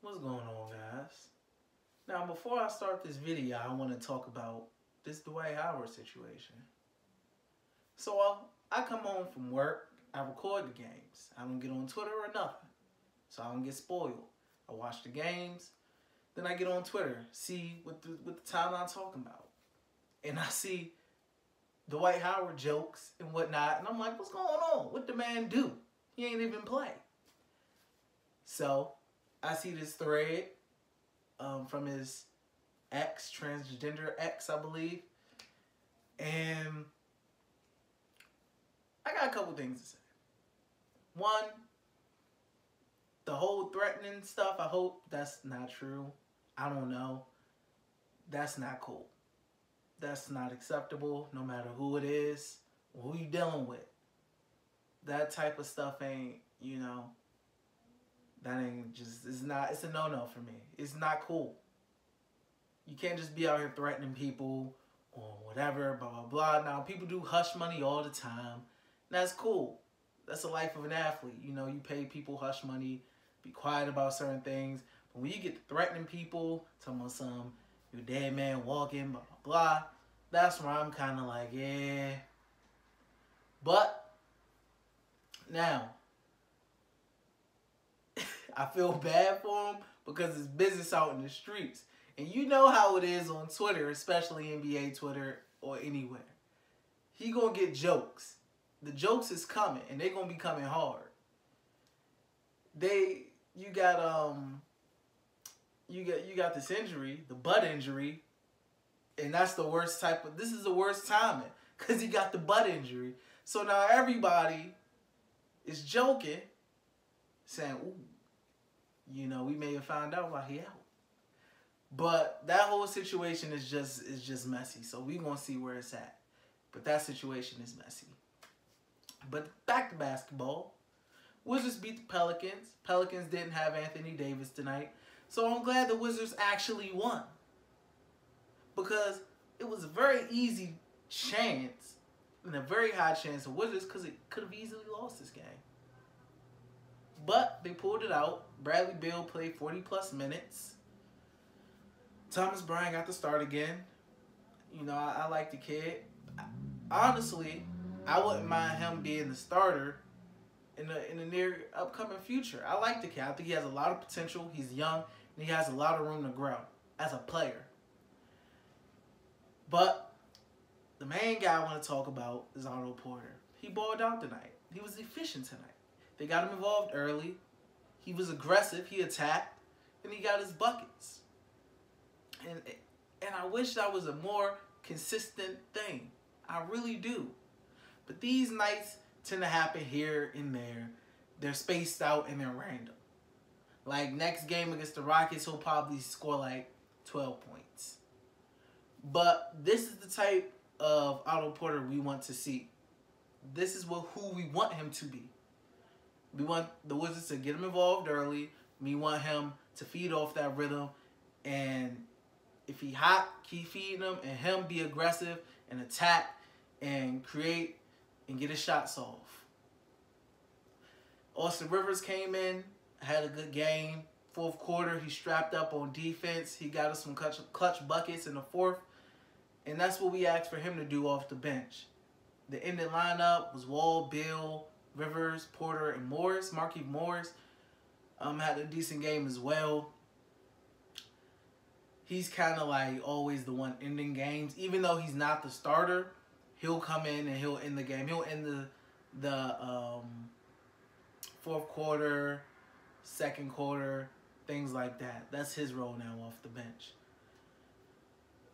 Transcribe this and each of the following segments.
What's going on, guys? Now, before I start this video, I want to talk about this Dwight Howard situation. So, I come home from work, I record the games. I don't get on Twitter or nothing, so I don't get spoiled. I watch the games, then I get on Twitter, see what the timeline's talking about. And I see Dwight Howard jokes and whatnot, and I'm like, what's going on? What the man do? He ain't even play. So, I see this thread from his ex, transgender ex, I believe. And I got a couple things to say. One, the whole threatening stuff, I hope that's not true. I don't know. That's not cool. That's not acceptable, no matter who it is or who you dealing with. That type of stuff ain't, that ain't just, it's a no-no for me. It's not cool. You can't just be out here threatening people or whatever, blah, blah, blah. Now, people do hush money all the time. That's cool. That's the life of an athlete. You pay people hush money, be quiet about certain things. But when you get to threatening people, talking about your dead man walking, blah, blah, blah, that's where I'm kind of like, yeah. But, now, I feel bad for him because it's business out in the streets. And you know how it is on Twitter, especially NBA Twitter or anywhere. He gonna get jokes. The jokes is coming, and they gonna be coming hard. You got this injury, the butt injury, and that's the worst this is the worst timing because he got the butt injury. So now everybody is joking, saying, ooh, we may have found out why he out. But that whole situation is just messy. So we gonna see where it's at. But that situation is messy. But back to basketball. Wizards beat the Pelicans. Pelicans didn't have Anthony Davis tonight. So I'm glad the Wizards actually won. Because it was a very easy chance and a very high chance of Wizards because it could have easily lost this game. But they pulled it out. Bradley Beal played 40-plus minutes. Thomas Bryant got to start again. I like the kid. Honestly, I wouldn't mind him being the starter in the near upcoming future. I like the kid. I think he has a lot of potential. He's young, and he has a lot of room to grow as a player. But the main guy I want to talk about is Otto Porter. He balled out tonight. He was efficient tonight. They got him involved early. He was aggressive. He attacked, and he got his buckets. And I wish that was a more consistent thing. I really do. But these nights tend to happen here and there. They're spaced out and they're random. Like next game against the Rockets, he'll probably score like 12 points. But this is the type of Otto Porter we want to see. This is who we want him to be. We want the Wizards to get him involved early. We want him to feed off that rhythm. And if he hot, keep feeding him, and him be aggressive and attack and create and get his shots off. Austin Rivers came in, had a good game. Fourth quarter, he strapped up on defense. He got us some clutch buckets in the fourth. And that's what we asked for him to do off the bench. The ending lineup was Wall, Bill, Rivers, Porter, and Morris. Markieff Morris had a decent game as well. He's kind of like always the one ending games. Even though he's not the starter, he'll come in and he'll end the game. He'll end the fourth quarter, second quarter, things like that. That's his role now off the bench.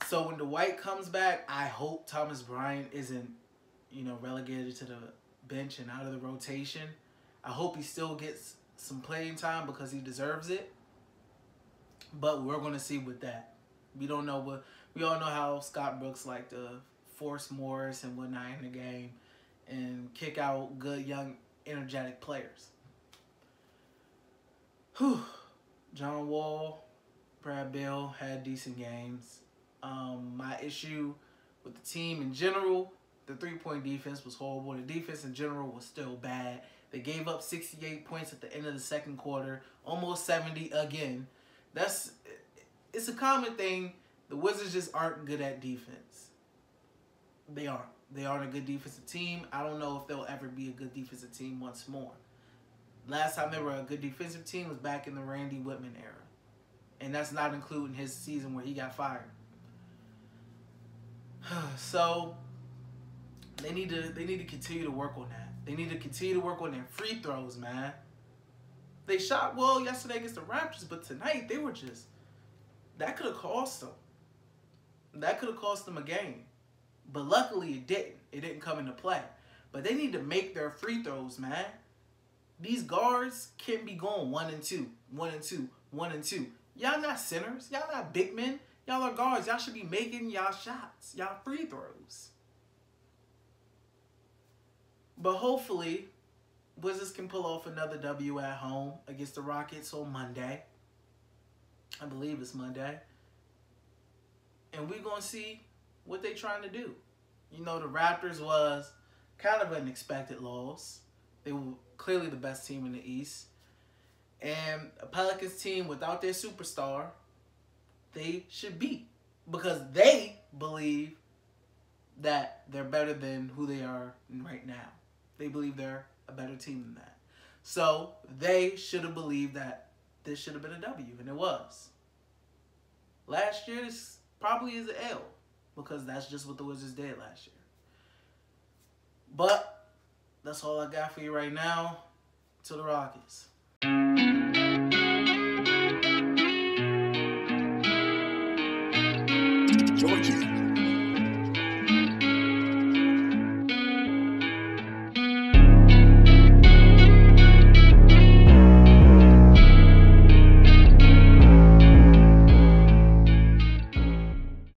So when Dwight comes back, I hope Thomas Bryant isn't, relegated to the bench and out of the rotation. I hope he still gets some playing time because he deserves it. But we're going to see with that. We don't know we all know how Scott Brooks like to force Morris and whatnot in the game and kick out good, young, energetic players. Whew. John Wall, Brad Beal had decent games. My issue with the team in general, the three-point defense was horrible. The defense in general was still bad. They gave up 68 points at the end of the second quarter, almost 70 again. It's a common thing. The Wizards just aren't good at defense. They aren't. They aren't a good defensive team. I don't know if they'll ever be a good defensive team once more. Last time they were a good defensive team was back in the Randy Whitman era. And that's not including his season where he got fired. So they need to continue to work on that. They need to continue to work on their free throws, man. They shot well yesterday against the Raptors, but tonight they were just, that could have cost them. That could have cost them a game. But luckily it didn't. It didn't come into play. But they need to make their free throws, man. These guards can't be going 1 and 2, 1 and 2, 1 and 2. Y'all not centers. Y'all not big men. Y'all are guards. Y'all should be making y'all shots, y'all free throws. But hopefully, Wizards can pull off another W at home against the Rockets on Monday. I believe it's Monday. And we're going to see what they're trying to do. You know, the Raptors was kind of an expected loss. They were clearly the best team in the East. And a Pelicans team without their superstar, they should beat. Because they believe that they're better than who they are right now. They believe they're a better team than that. So they should have believed that this should have been a W, and it was. Last year, this probably is an L, because that's just what the Wizards did last year. But that's all I got for you right now. To the Rockets. Georgia.